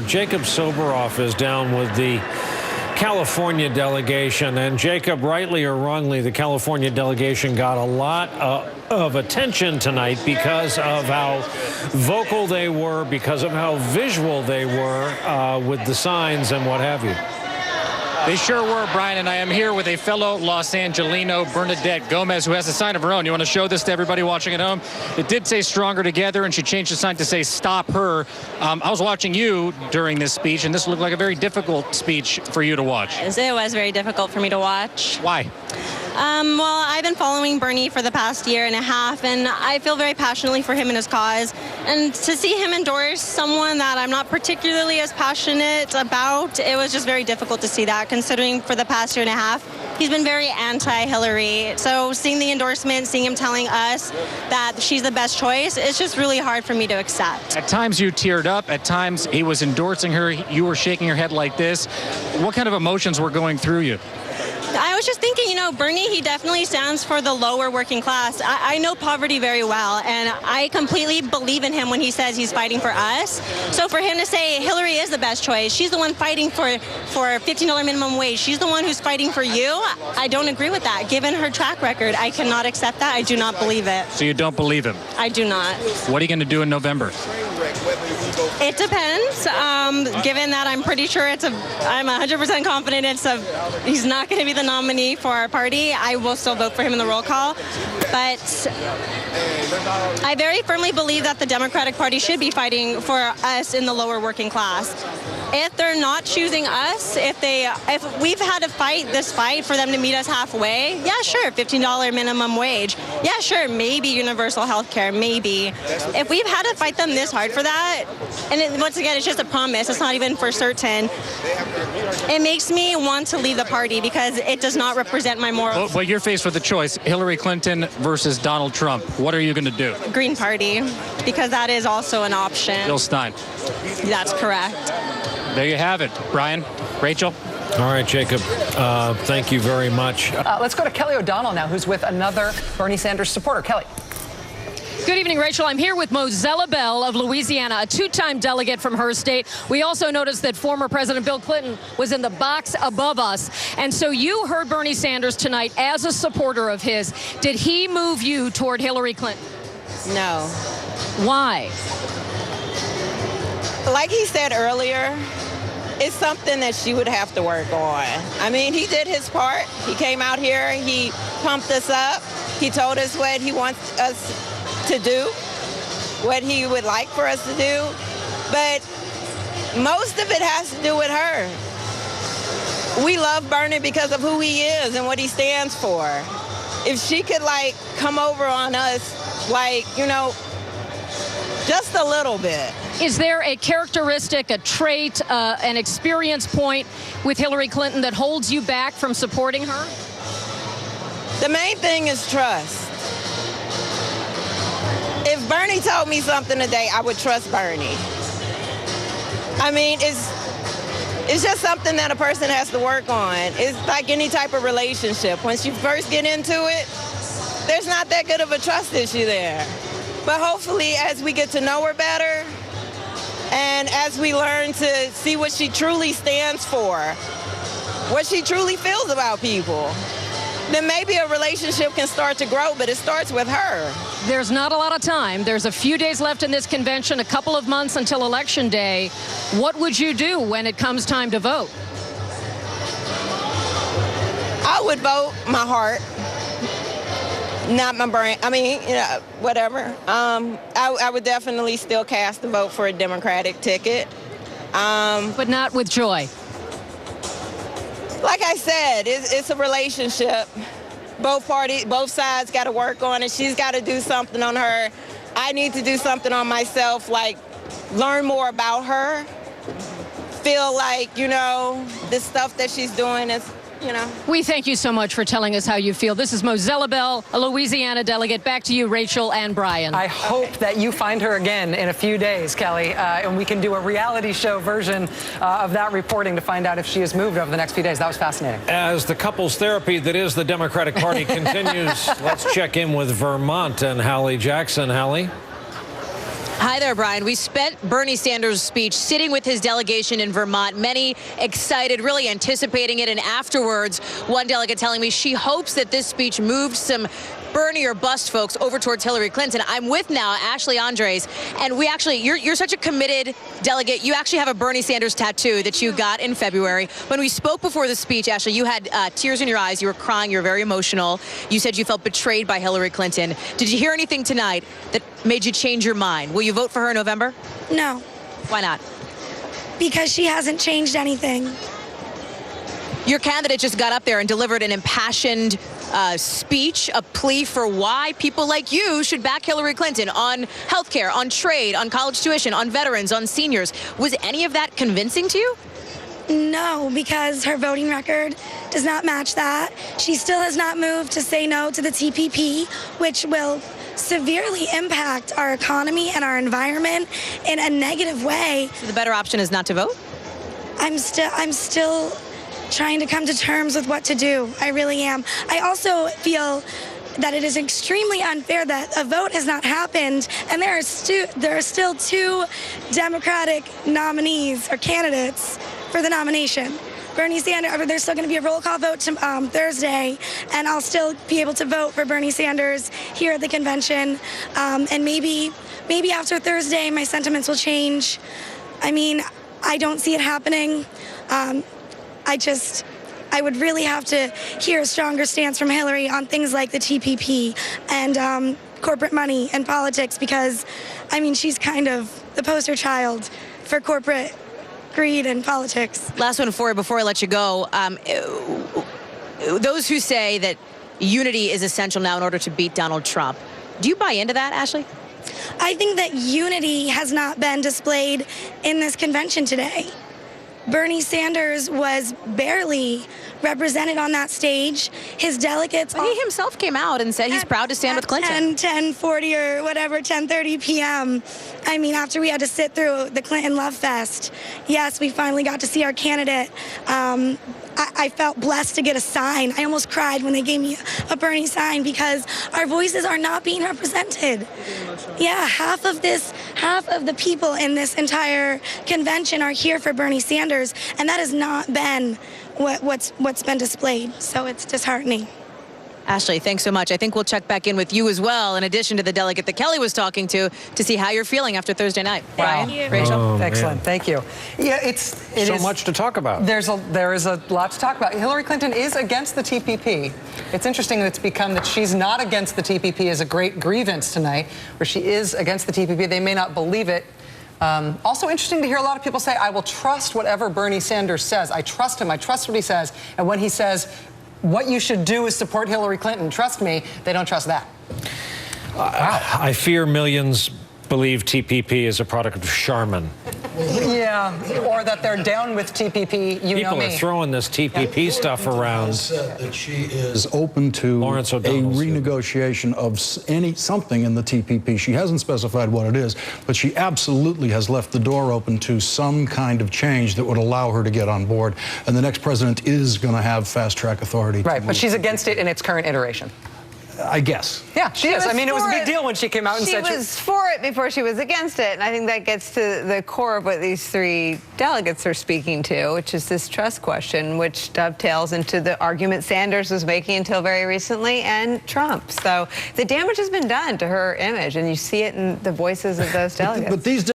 Jacob Soboroff is down with the California delegation, and Jacob, rightly or wrongly, the California delegation got a lot of attention tonight because of how vocal they were, because of how visual they were with the signs and what have you. They sure were, Brian, and I am here with a fellow Los Angelino, Bernadette Gomez, who has a sign of her own. You want to show this to everybody watching at home? It did say "Stronger Together," and she changed the sign to say "Stop Her." I was watching you during this speech, and this looked like a very difficult speech for you to watch. It was very difficult for me to watch. Why? Well, I've been following Bernie for the past year and a half, and I feel very passionately for him and his cause. And to see him endorse someone that I'm not particularly as passionate about, it was just very difficult to see that, considering for the past year and a half, he's been very anti-Hillary. So seeing the endorsement, seeing him telling us that she's the best choice, it's just really hard for me to accept. At times you teared up. At times he was endorsing her. You were shaking your head like this. What kind of emotions were going through you? I was just thinking, Bernie, he definitely stands for the lower working class. I know poverty very well, and I completely believe in him when he says he's fighting for us. So for him to say Hillary is the best choice, she's the one fighting for $15 minimum wage, she's the one who's fighting for you, I don't agree with that. Given her track record, I cannot accept that. I do not believe it. So you don't believe him? I do not. What are you going to do in November? It depends. Given that I'm pretty sure I'm 100% confident he's not going to be the nominee for our party, I will still vote for him in the roll call. But I very firmly believe that the Democratic Party should be fighting for us in the lower working class. If they're not choosing us, if we've had to fight this fight for them to meet us halfway, yeah, sure, $15 minimum wage. Yeah, sure, maybe universal health care, maybe. If we've had to fight them this hard for that, and once again, it's just a promise, it's not even for certain, it makes me want to leave the party because it does not represent my morals. Well, you're faced with a choice, Hillary Clinton versus Donald Trump. What are you going to do? Green Party, because that is also an option. Bill Stein. That's correct. There you have it. Brian, Rachel. All right, Jacob, thank you very much. Let's go to Kelly O'Donnell now, who's with another Bernie Sanders supporter. Kelly. Good evening, Rachel. I'm here with Mozella Bell of Louisiana, a two-time delegate from her state. We also noticed that former President Bill Clinton was in the box above us. And so you heard Bernie Sanders tonight as a supporter of his. Did he move you toward Hillary Clinton? No. Why? Like he said earlier, it's something that she would have to work on. I mean, he did his part. He came out here, he pumped us up. He told us what he wants us to do, what he would like for us to do. But most of it has to do with her. We love Bernie because of who he is and what he stands for. If she could, come over on us, just a little bit. Is there a characteristic, a trait, an experience point with Hillary Clinton that holds you back from supporting her? The main thing is trust. If Bernie told me something today, I would trust Bernie. I mean, it's just something that a person has to work on. It's like any type of relationship. Once you first get into it, there's not that good of a trust issue there. But hopefully, as we get to know her better, and as we learn to see what she truly stands for, what she truly feels about people, then maybe a relationship can start to grow, but it starts with her. There's not a lot of time. There's a few days left in this convention, a couple of months until Election Day. What would you do when it comes time to vote? I would vote my heart, not my brain. I mean, whatever. I would definitely still cast a vote for a Democratic ticket. But not with joy. Like I said, it's a relationship. Both sides got to work on it. She's got to do something on her. I need to do something on myself, learn more about her. Feel like, the stuff that she's doing is, We thank you so much for telling us how you feel. This is Mozella Bell, a Louisiana delegate. Back to you, Rachel and Brian. I hope that you find her again in a few days, Kelly, and we can do a reality show version of that reporting to find out if she has moved over the next few days. That was fascinating. As the couples therapy that is the Democratic Party continues, let's check in with Vermont and Hallie Jackson. Hallie? Hi there, Brian. We spent Bernie Sanders' speech sitting with his delegation in Vermont, many excited, really anticipating it. And afterwards, one delegate telling me she hopes that this speech moved some Bernie or bust folks over towards Hillary Clinton. I'm with now Ashley Andres, and we actually, you're such a committed delegate. You actually have a Bernie Sanders tattoo that you got in February. When we spoke before the speech, Ashley, you had tears in your eyes. You were crying. You were very emotional. You said you felt betrayed by Hillary Clinton. Did you hear anything tonight that made you change your mind? Will you vote for her in November? No, Why not? because she hasn't changed anything. Your candidate just got up there and delivered an impassioned speech, a plea for why people like you should back Hillary Clinton on health care, on trade, on college tuition, on veterans, on seniors. Was any of that convincing to you? No, because her voting record does not match that. She still has not moved to say no to the TPP, which will severely impact our economy and our environment in a negative way. So the better option is not to vote? I'm still trying to come to terms with what to do. I really am. I also feel that it is extremely unfair that a vote has not happened, and there are still two Democratic nominees or candidates for the nomination. Bernie Sanders, there's still going to be a roll call vote Thursday, and I'll still be able to vote for Bernie Sanders here at the convention. And maybe after Thursday, my sentiments will change. I mean, I don't see it happening. I would really have to hear a stronger stance from Hillary on things like the TPP and corporate money and politics, because, I mean, she's kind of the poster child for corporate greed and politics. Last one for you before I let you go. Those who say that unity is essential now in order to beat Donald Trump, do you buy into that, Ashley? I think that unity has not been displayed in this convention today. Bernie Sanders was barely represented on that stage. His delegates... Well, he himself came out and said he's proud to stand with Clinton. 10:40 or whatever, 10:30 p.m. I mean, after we had to sit through the Clinton Love Fest, yes, we finally got to see our candidate. I felt blessed to get a sign. I almost cried when they gave me a Bernie sign, because our voices are not being represented. Yeah, half of the people in this entire convention are here for Bernie Sanders, and that has not been what's been displayed. So it's disheartening. Ashley, thanks so much. I think we'll check back in with you as well, in addition to the delegate that Kelly was talking to see how you're feeling after Thursday night. Brian, Rachel. Oh, Excellent. man. Thank you. Yeah, it So is much to talk about. There is a lot to talk about. Hillary Clinton is against the TPP. It's interesting that it's become that she's not against the TPP as a great grievance tonight, where she is against the TPP. They may not believe it. Also interesting to hear a lot of people say, I will trust whatever Bernie Sanders says. I trust him. I trust what he says. And when he says, what you should do is support Hillary Clinton, trust me, they don't trust that. Wow. I fear millions believe TPP is a product of Charmin. Yeah, or that they're down with TPP, you know me. People are throwing this TPP stuff around. Said that she is open to a Lawrence O'Donnell said. renegotiation of something in the TPP. She hasn't specified what it is, but she absolutely has left the door open to some kind of change that would allow her to get on board. And the next president is going to have fast-track authority. Right, but she's against it in its current iteration. I guess. Yeah, she is. I mean, it was a big for it. deal when she came out and said she was for it before she was against it. And I think that gets to the core of what these three delegates are speaking to, which is this trust question, which dovetails into the argument Sanders was making until very recently and Trump. So the damage has been done to her image, and you see it in the voices of those delegates. But these